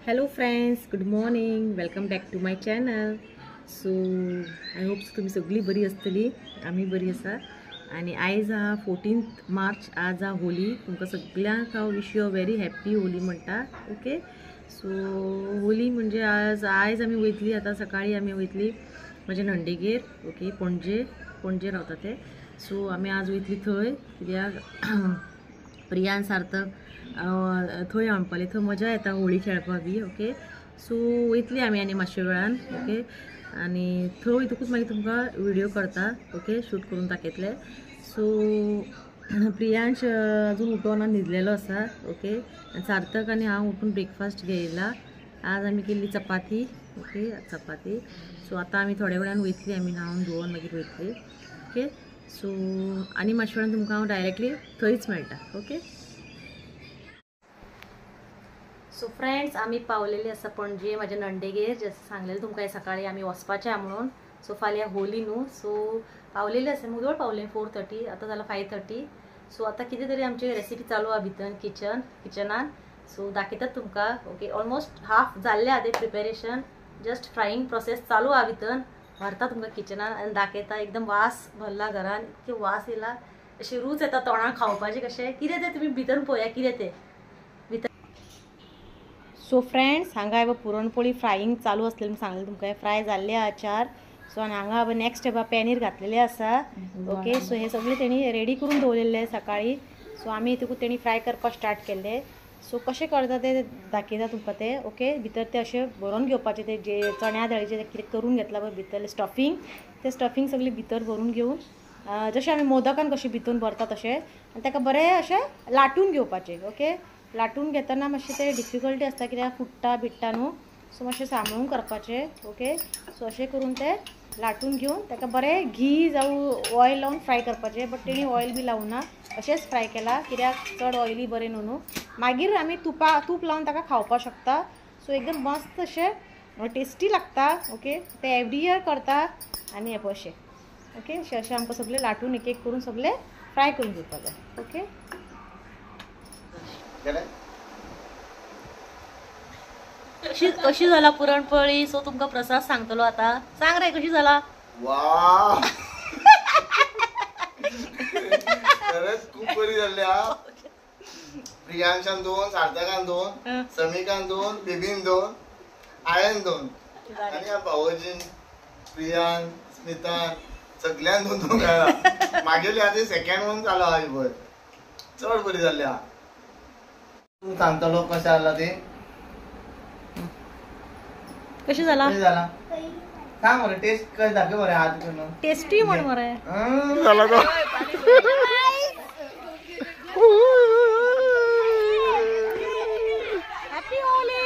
Hello friends, good morning. Welcome back to my channel. So I hope तुम्ही सगळी बरी असतली. आम्ही बरी असा. आणि आज हा 14th मार्च आज हा होली. तुमका सगळ्यांक wish you a very happy Holy म्हणता. ओके. सो होली म्हणजे आज आम्ही वयतली आता सकाळी आम्ही वयतली माझ्या नंडेगेर. ओके. पणजे रावता ते. सो आम्ही आज वयतली थंय कित्याक प्रियान सार्थक थंय हाडपाले थंय मजा येता होळी खेळपाक बी. ओके. सो वयतली आमी आनी मातशे वेळान. ओके. आनी थंय वयतकूच मागीर तुमकां व्हिडिओ करता. ओके. शूट करून दाखयतले. सो प्रियांश अजून उठोना न्हिदलेलो आसा. ओके. सार्थक आनी हांव उठून ब्रेकफास्ट घेयला. आज आमी केल्ली चपाती. ओके. चपाती. सो आतां आमी थोड्या वेळान वयतली आमी न्हावन धुवन मागीर वयतली. ओके. सो आनी मातशे वेळान तुमकां हांव डायरेक्टली थंयच मेळटा. ओके. सो फ्रेंड्स आम्ही पावलेली असा पणजे माझ्या नंडेगेर. जसं सांगलेलं तुमकां सकाळी आम्ही वचपाचें आहा म्हणून. सो फाल्यां होली न्हू. सो पावलेली आसा मुजोळ पावले 4:30 आता जाला 5:30. सो आता कितें तरी आमची रेसिपी चालू आहा भितर किचनान. सो दाखयतात तुमकां. ओके. ऑलमोस्ट हाफ जाल्ले आहा ते प्रिपेरेशन. जस्ट फ्राईंग प्रोसेस चालू आहा भितर. व्हरता तुमकां किचनान आनी दाखयता. एकदम वास भरला घरान. इतके वास येयला अशें रूच येता तोंडाक खावपाचें कशें. कितें तें तुमी भितर पळया कितें तें. सो फ्रेंड्स हांगा हे पुरणपोळी फ्राईंग चालू असलेली सांगलें तुमकां. फ्राय जाल्ले आहा 4. सो आनी हांगा नेक्स्ट पॅनीर घातलेले आसा. ओके. सो हे सगळे तेणी रेडी करून दवरलेले सकाळी. सो आमी तितून तेणी फ्राय करपाक स्टार्ट केले. सो कशें करता ते दाखयता तुमकां ते. ओके. भितर ते अशें भरून घेवपाचे ते जे चण्या दाळीचे कितें करून घेतला पळय भितर स्टफींग. ते स्टफींग सगळी भितर भरून घेवन जशें आमी मोदकान कशें भितून भरता तशें आनी ताका बरें अशें लाटून घेवपाचें. ओके. लाटून घेतना मातशें ते डिफिकल्टी आसता कित्याक फुट्टा बिट्टा न्हू. सो मातशें सांबाळून करपाचें. ओके. सो अशें करून ते लाटून घेवन ताका बरें घी जावं ऑयल लावन फ्राय करपाचें. बट तेणी ऑयल बी लावना अशेंच फ्राय केला कित्याक चड ऑयली बरें न्हू. मागीर आमी तूप लावन ताका खावपाक शकता. सो एकदम मस्त अशें टेस्टी लागता. ओके. ते एवरी इयर करता आनी हे पळय अशें. ओके. अशें आमकां सगळें लाटून एक करून सगळें फ्राय करून घेवपाक जाय. ओके. कशी झाला पुरणपोळी. सो तुमका प्रसाद सांगतलो आता. सांग रे कशी झाला. वाह खरंच खूप बरी झाली. प्रियांशान 2, सार्थकान 2, समिकान 2, बेबीन 2, आयन 2 आणि या भाऊजीन प्रियान स्मितान सगळ्यान 2 खेळला. मागेली आधी सेकंड म्हणून चालू हा बरं. चड बरी झाली. तू सांगतलो कशें जालां ते. कशी झाला. सांग मरे टेस्ट कशें दाखय मरे हात करून. टेस्टी म्हण मरे. झाला तो. Happy Holy.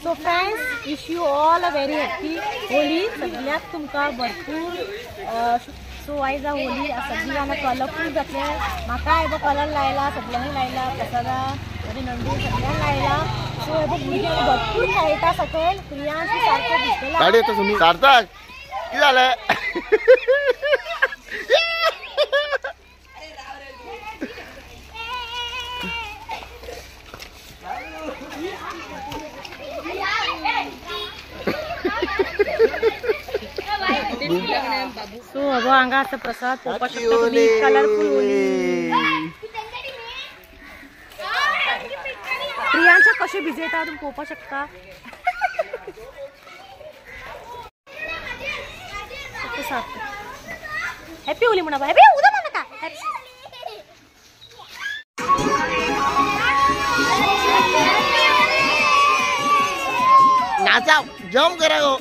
So friends wish you all a very happy Holy. सगळ्याक तुमकां भरपूर. सो आयज होली सगळी जाणां कलरफूल जातले. म्हाका हे कलर लायला सगळ्यांनी लायला. प्रसादा म्हणजे नंदी सगळ्यांनी लायला. सो हे भुरगे भरपूर खेळटा सकयल. प्रियांश सारको दिसलेला. सार्थक कितें जालें. सो अब हांगा आसा प्रसाद पळोवपाक शकता तुमी. Colourful Holy. प्रियांशा कशें भिजयता तुमी पळोवपाक शकता. हॅपी होली म्हणा. हॅपी उदक म्हणा का. नाचा जम्प करा गो.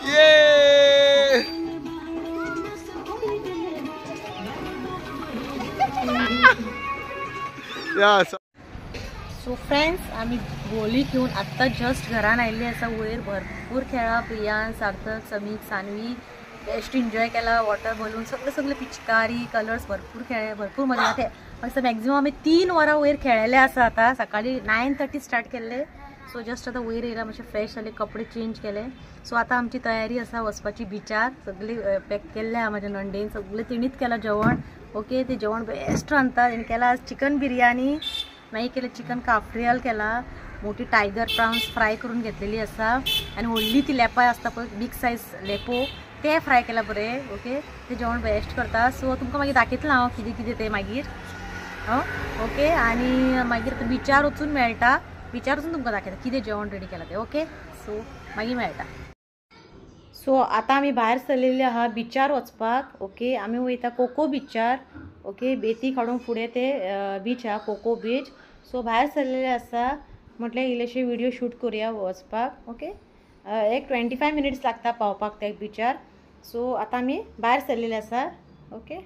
ये सो फ्रेंड्स आम्ही होली घेऊन आत्ता जस्ट घरान आयिल्ली आसा. वयर भरपूर खेळा. प्रियांश सार्थक समीक सानवी बेस्ट एन्जॉय केला. वॉटर बलून सगळे पिचकारी कलर्स भरपूर खेळ्ळे. भरपूर मजा. ते असं मॅक्झिमम आम्ही 3 वरां वयर खेळलेले आसा. आता सकाळी 9:30 स्टार्ट केले. सो जस्ट आता वयर येयला, मातशे फ्रेश जाले, कपडे चेंज केले. सो आता आमची तयारी आसा वचपाची बिचार. सगळी पॅक केल्ले आहा म्हाज्या नंडेन, सगळें तिणीच केलां जेवण. ओके, ते जेवण बेस्ट रांदता. तेणी केला आज चिकन बिर्याणी, मागीर केलें चिकन काफ्रियल केला, मोठी टायगर प्राउन्स फ्राय करून घेतलेली आसा, आनी व्हडली ती लेपाय आसता पळय, बिग सायज लेपो, ते फ्राय केला बरें. ओके, ते जेवण बेस्ट करता. सो तुमकां मागीर दाखयतलें हांव कितें कितें तें मागीर. ओके, आनी मागीर बिचार वचून मेळटा, बिचार वचून तुमकां दाखयता कितें जेवण रेडी केलां तें. ओके, सो मागीर मेळटा. सो आता आमी भायर सरलेली आहा बिचार वचपाक. ओके, आमी वयता कोको बिचार. ओके, बेती काडून फुडें ते बीच आहा, कोको बीच. सो भायर सरलेले आसा, म्हटल्यार इल्लेशे व्हिडिओ शूट करुया वचपाक. ओके, एक 25 मिनिट्स लागता पावपाक त्या बिचार. सो आता आमी भायर सरलेले आसा. ओके,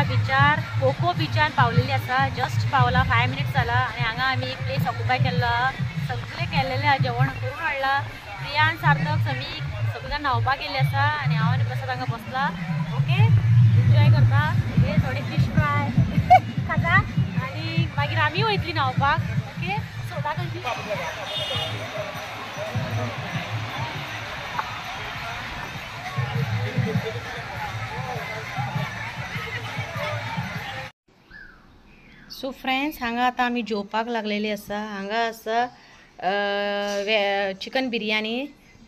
बिचार कोको बिचार पावलेली आसा. जस्ट पावला, 5 मिनिट्स जाला. आनी हांगा आमी एक प्लेस ऑक्युपाय केल्लो आहा. सगळे केल्लेले आहा, जेवण करून हाडला. प्रियान, सार्थक, समीक सगळे जाण न्हांवपाक गेल्ले आसा, आनी हांव आनी प्रसाद हांगा बसला. ओके, एन्जॉय करता. ओके, थोडे फीश फ्राय खाता, आनी मागीर आमी वयतली न्हांवपाक. ओके, सो दाखय. सो फ्रेंड्स, हांगा आतां आमी जेवपाक लागलेली आसा. हांगा आसा चिकन बिर्याणी,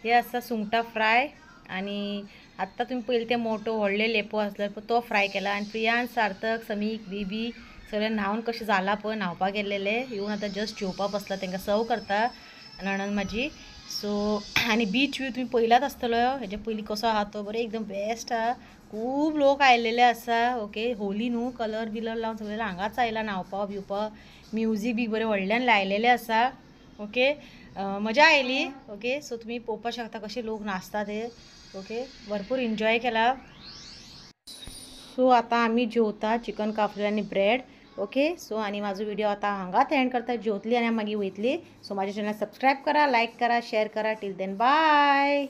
हे आसा सुंगटां फ्राय, आनी आत्तां तुमी पयलीं ते मोटो व्हडले लेपो आसलो तो फ्राय केला. आनी प्रियान, सार्थक, समीक, बेबी सगळे न्हांवन कशें जाला पळय, न्हांवपाक गेल्लेले, येवन आतां जस्ट जेवपाक बसला. तांकां सर्व करता नणन म्हाजी. सो आनी बीच व्यू तुमी पयलाच आसतलो. हेजे पयलीं कसो आहा तो, बरें एकदम बेस्ट आहा. खूब लोक आयिल्ले आसा. ओके, होली न्हू, कलर बिलर लावन सगळे हांगाच आयला न्हांवपाक बिवपाक. म्युजीक बी बरें व्हडल्यान लायलेलें आसा. ओके, मजा आयली. ओके, सो तुमी पळोवपाक शकता कशे लोक नाचता ते. ओके, भरपूर एन्जॉय केला. सो आतां आमी जेवता चिकन काफ्रियल आनी ब्रेड. ओके, सो आनी म्हाजो व्हिडिओ आतां हांगाच एंड करता. जेवतली आनी मागीर वयतली. सो म्हाज्या चॅनल सबस्क्रायब करा, लायक करा, शेअर करा. Till then bye.